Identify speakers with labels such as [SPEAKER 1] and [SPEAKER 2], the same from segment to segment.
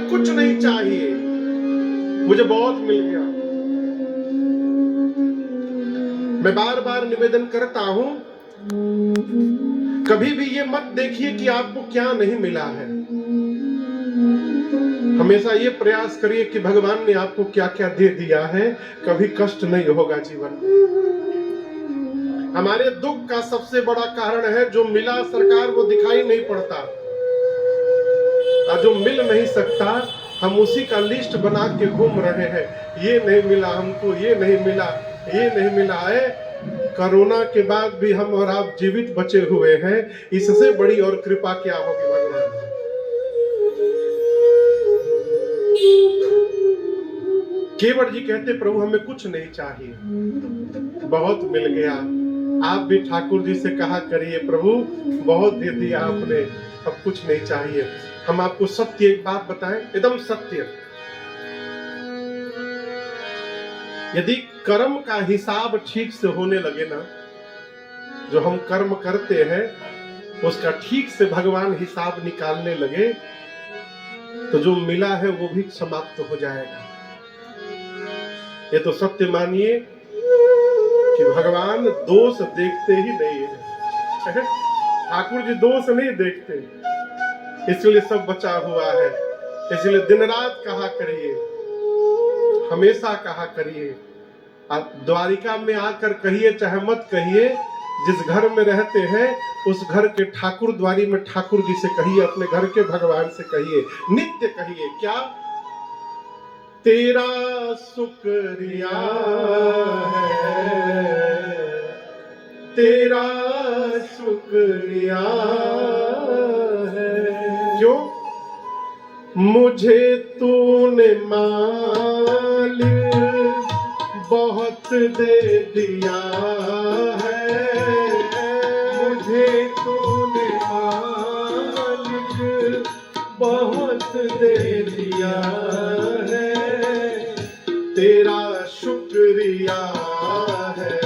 [SPEAKER 1] हमें कुछ नहीं चाहिए, मुझे बहुत मिल गया। मैं बार बार निवेदन करता हूं, कभी भी ये मत देखिए कि आपको क्या नहीं मिला है। हमेशा ये प्रयास करिए कि भगवान ने आपको क्या क्या दे दिया है, कभी कष्ट नहीं होगा जीवन में। हमारे दुख का सबसे बड़ा कारण है जो मिला सरकार वो दिखाई नहीं पड़ता, और जो मिल नहीं सकता हम उसी का लिस्ट बना के घूम रहे हैं। ये नहीं मिला हमको, ये नहीं मिला, ये नहीं मिला है। कोरोना के बाद भी हम और आप जीवित बचे हुए हैं, इससे बड़ी और कृपा क्या होगी भगवान। केवट जी कहते प्रभु हमें कुछ नहीं चाहिए, बहुत मिल गया। आप भी ठाकुर जी से कहा करिए प्रभु बहुत दे दिया आपने, अब कुछ नहीं चाहिए। हम आपको सत्य एक बात बताएं, एकदम सत्य, यदि कर्म का हिसाब ठीक से होने लगे ना, जो हम कर्म करते हैं उसका ठीक से भगवान हिसाब निकालने लगे, तो जो मिला है वो भी समाप्त हो जाएगा। ये तो सत्य मानिए कि भगवान दोष देखते ही नहीं है। ठाकुर जी दोष नहीं देखते, इसलिए सब बचा हुआ है। इसलिए दिन रात कहा करिए, हमेशा कहा करिए। आप द्वारिका में आकर कहिए चाहे मत कहिए, जिस घर में रहते हैं उस घर के ठाकुर द्वारी में ठाकुर जी से कहिए, अपने घर के भगवान से कहिए, नित्य कहिए क्या, तेरा शुक्रिया है, तेरा शुक्रिया है। क्यों? मुझे तूने मालिक बहुत दे दिया है, मुझे तूने मालिक बहुत दे दिया है, तेरा शुक्रिया है,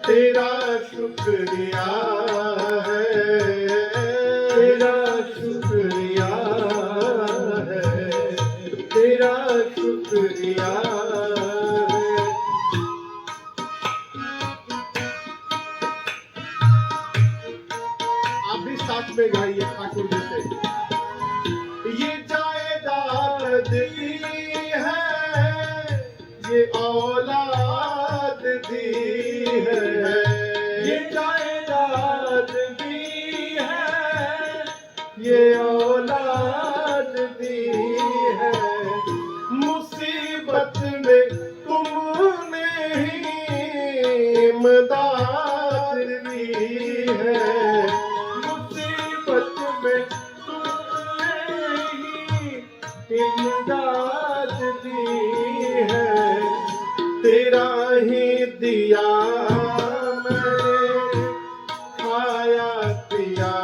[SPEAKER 1] तेरा शुक्रिया है, तेरा शुक्रिया है, तेरा शुक्रिया है। आप भी साथ में गाइए ठाकुर जी से, ये जायदाद दी है, ये औलाद दी है, ये जायदाद दी है, ये औलाद दी है, मुसीबत में तुमने ही इमदाद दी है, मुसीबत में तुमने ही इमदाद दी है, तेरा ही दिया मैंने खाया पिया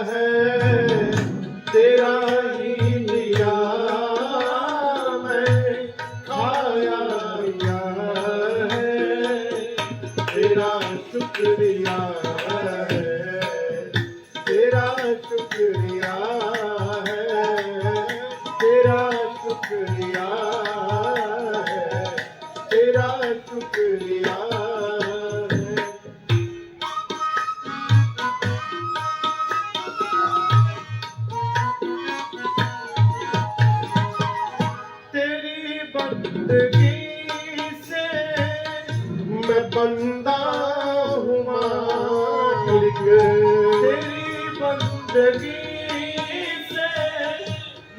[SPEAKER 1] है, तेरा ही दिया मैं खाया पिया है, तेरा शुक्रिया है, तेरा शुक्रिया है, तेरा शुक्रिया है, तेरा शुक्रिया है। तेरी बंदगी से मैं बंदा हूँ मालिक, तेरी बंदगी से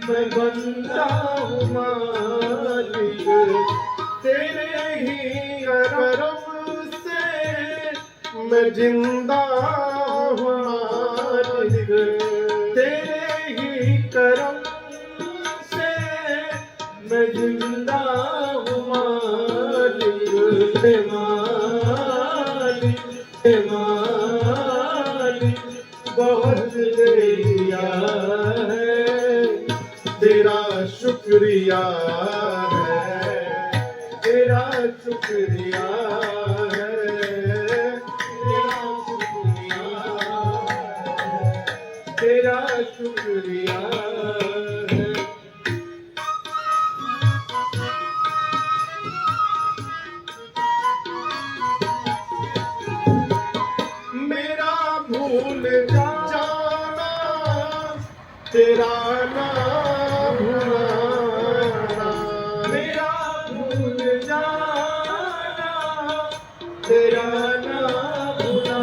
[SPEAKER 1] मैं बंदा हूँ मालिक, तेरे ही करम से मैं जिंदा हूँ मालिक, तेरे ही करम से मैं जिंदा हूँ मालिक, हे मालिक, हे मालिक बहुत दे दिया है, तेरा शुक्रिया है, तेरा शुक्रिया है, तेरा शुक्रिया है, तेरा शुक्रिया है। ना भुलाना,
[SPEAKER 2] मेरा भूल जाना,
[SPEAKER 1] तेरा
[SPEAKER 2] ना भुलाना,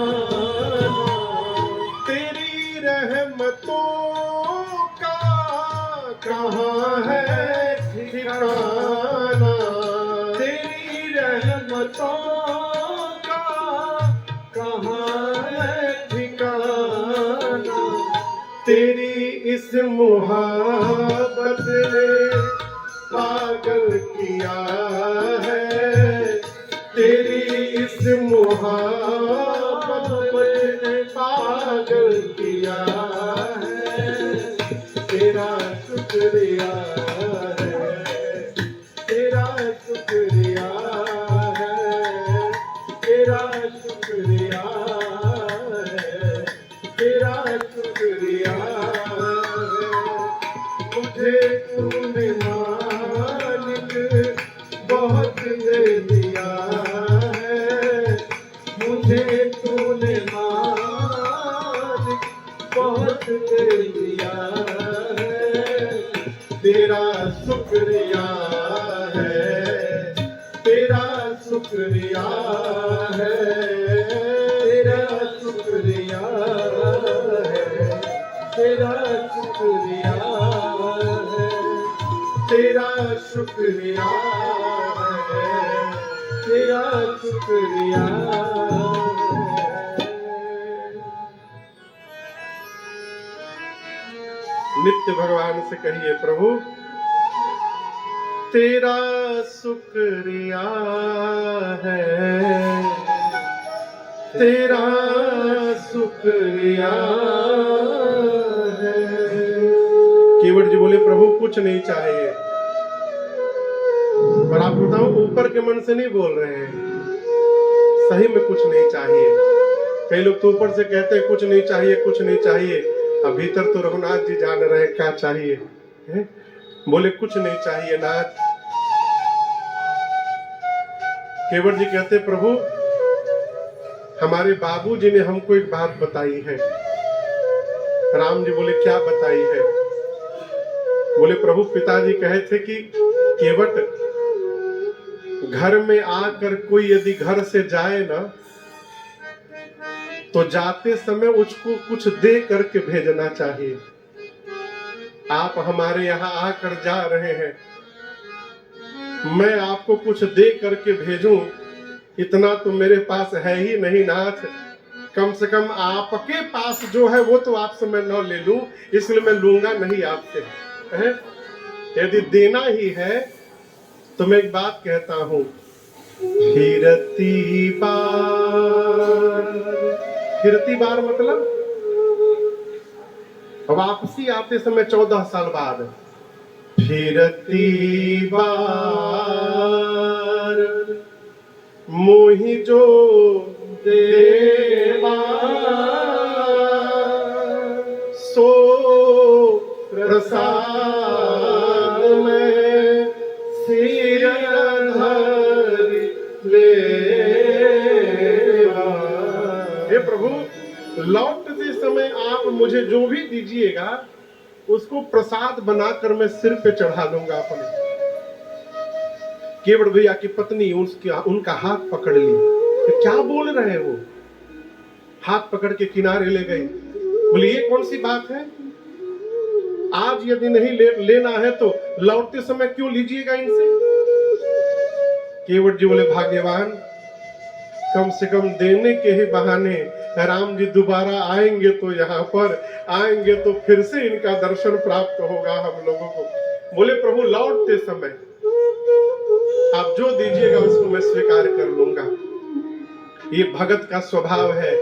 [SPEAKER 1] तेरी रहमतों का कहाँ है ठिकाना,
[SPEAKER 2] तेरी रहमतों का कहाँ है ठिकाना,
[SPEAKER 1] तेरी इस मुहब्बत ने पागल किया है, तेरी इस मुहब्बत ने पागल किया है, तेरा शुक्रिया है, तेरा शुक्रिया है, तेरा शुक्रिया है, तेरा शुक्रिया है। मुझे तूने मालिक बहुत दे दिया है, मुझे तूने मालिक बहुत दे दिया है, तेरा शुक्रिया है, तेरा शुक्रिया है, तेरा शुक्रिया है, तेरा शुक्रिया है, तेरा शुक्रिया है, तेरा शुक्रिया है। नित्य भगवान से कहिए, प्रभु तेरा शुक्रिया है, तेरा शुक्रिया है। केवट जी बोले, प्रभु कुछ नहीं चाहिए। पर आप बताओ, ऊपर के मन से नहीं बोल रहे हैं, सही में कुछ नहीं चाहिए। कई लोग तो ऊपर से कहते हैं कुछ नहीं चाहिए, कुछ नहीं चाहिए, अब भीतर तो रघुनाथ जी जान रहे हैं क्या चाहिए है? बोले कुछ नहीं चाहिए नाथ। केवट जी कहते, प्रभु हमारे बाबूजी ने हमको एक बात बताई है। राम जी बोले, क्या बताई है? बोले, प्रभु पिताजी कहे थे कि केवट, घर में आकर कोई यदि घर से जाए ना, तो जाते समय उसको कुछ दे करके भेजना चाहिए। आप हमारे यहाँ आकर जा रहे हैं, मैं आपको कुछ दे करके भेजूं, इतना तो मेरे पास है ही नहीं नाथ। कम से कम आपके पास जो है वो तो आपसे मैं न ले लूं, इसलिए मैं लूंगा नहीं आपसे है? यदि देना ही है तो मैं एक बात कहता हूं, फिरती बार मतलब वापसी आते समय 14 साल बाद, फिरती बार मोहि जो देवा सो प्रसाद में सिर धरि लेवा। हे प्रभु, लौटते समय आप मुझे जो भी दीजिएगा उसको प्रसाद बनाकर मैं सिर पे चढ़ा दूंगा अपने। केवट भैया की पत्नी उनका हाथ पकड़ ली। तो क्या बोल रहे हैं वो? हाथ पकड़ के किनारे ले गई। बोले, ये कौन सी बात है? आज यदि नहीं लेना है तो लौटते समय क्यों लीजिएगा इनसे? केवट जी बोले, भाग्यवान, कम से कम देने के ही बहाने राम जी दोबारा आएंगे तो यहाँ पर आएंगे तो फिर से इनका दर्शन प्राप्त होगा हम लोगों को। बोले, प्रभु लौटते समय आप जो दीजिएगा उसको मैं स्वीकार कर लूंगा। ये भगत का स्वभाव है।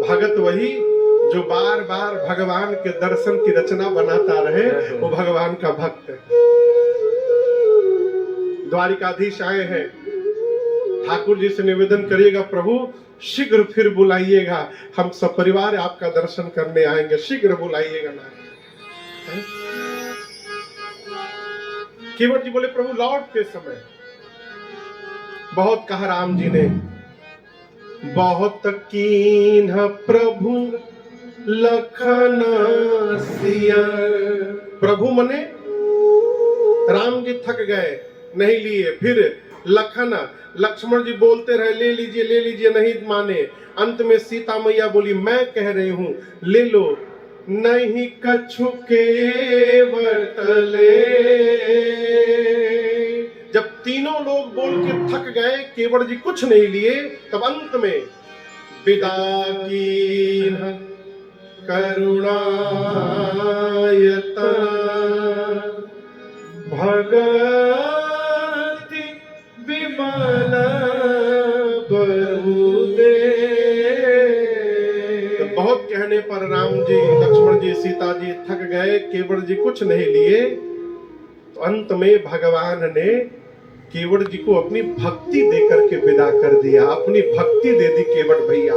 [SPEAKER 1] भगत वही जो बार बार भगवान के दर्शन की रचना बनाता रहे, वो भगवान का भक्त है। द्वारिकाधीश आए हैं, ठाकुर जी से निवेदन करिएगा, प्रभु शीघ्र फिर बुलाइएगा, हम सब परिवार आपका दर्शन करने आएंगे, शीघ्र बुलाइएगा ना। केवट जी बोले, प्रभु लौटते समय बहुत कहा राम जी ने, बहुत कीन्ह प्रभु लखन सिया प्रभु मने राम जी थक गए, नहीं लिए। फिर लक्ष्मण जी बोलते रहे ले लीजिए, नहीं माने। अंत में सीता मैया बोली मैं कह रही हूं ले लो, नहीं कछु केवट ले। जब तीनों लोग बोल के थक गए, केवट जी कुछ नहीं लिए, तब अंत में विदा कीन करुणायत
[SPEAKER 2] भगति विमल बहुदे।
[SPEAKER 1] तो बहुत कहने पर राम जी, लक्ष्मण जी, सीता जी थक गए, केवट जी कुछ नहीं लिए। तो अंत में भगवान ने केवट जी को अपनी भक्ति देकर के विदा कर दिया, अपनी भक्ति दे दी केवट भैया।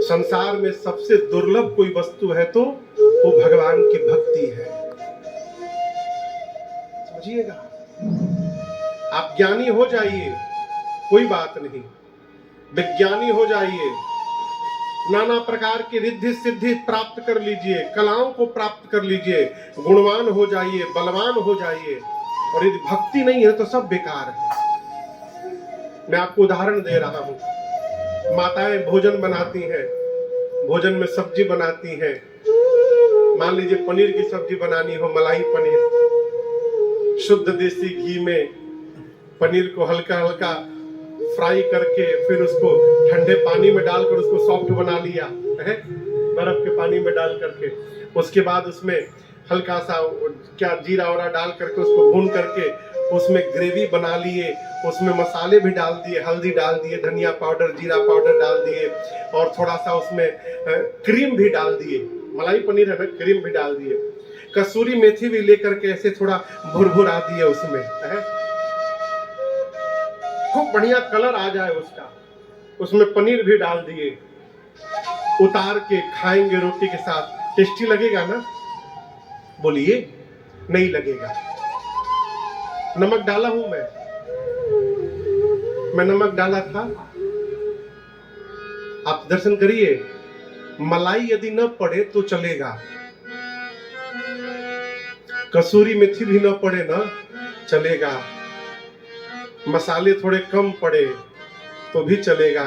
[SPEAKER 1] संसार में सबसे दुर्लभ कोई वस्तु है तो वो भगवान की भक्ति है, समझिएगा। आप ज्ञानी हो जाइए, कोई बात नहीं, विज्ञानी हो जाइए, नाना प्रकार की रिद्धि सिद्धि प्राप्त कर लीजिए, कलाओं को प्राप्त कर लीजिए, गुणवान हो जाइए, बलवान हो जाइए, और यदि भक्ति नहीं है तो सब बेकार है। मैं आपको उदाहरण दे रहा हूं। माताएं भोजन बनाती हैं, भोजन में सब्जी बनाती हैं। मान लीजिए पनीर की सब्जी बनानी हो, मलाई पनीर, शुद्ध देसी घी में पनीर को हल्का हल्का फ्राई करके फिर उसको ठंडे पानी में डालकर उसको सॉफ्ट बना लिया है, बर्फ के पानी में डाल करके। उसके बाद उसमें हल्का सा क्या जीरा वरा डाल करके उसको भून करके उसमें ग्रेवी बना लिए, उसमें मसाले भी डाल दिए, हल्दी डाल दिए, धनिया पाउडर, जीरा पाउडर डाल दिए, और थोड़ा सा उसमें क्रीम भी डाल दिए। मलाई पनीर है ना, क्रीम भी डाल दिए, कसूरी मेथी भी लेकर के ऐसे थोड़ा भुरभुरा दिए उसमें है, खूब बढ़िया कलर आ जाए उसका। उसमें पनीर भी डाल दिए, उतार के खाएंगे रोटी के साथ। टेस्टी लगेगा ना? बोलिए नहीं लगेगा। नमक डाला हूं मैं नमक डाला था। आप दर्शन करिए, मलाई यदि न पड़े तो चलेगा, कसूरी मेथी भी न पड़े ना चलेगा, मसाले थोड़े कम पड़े तो भी चलेगा,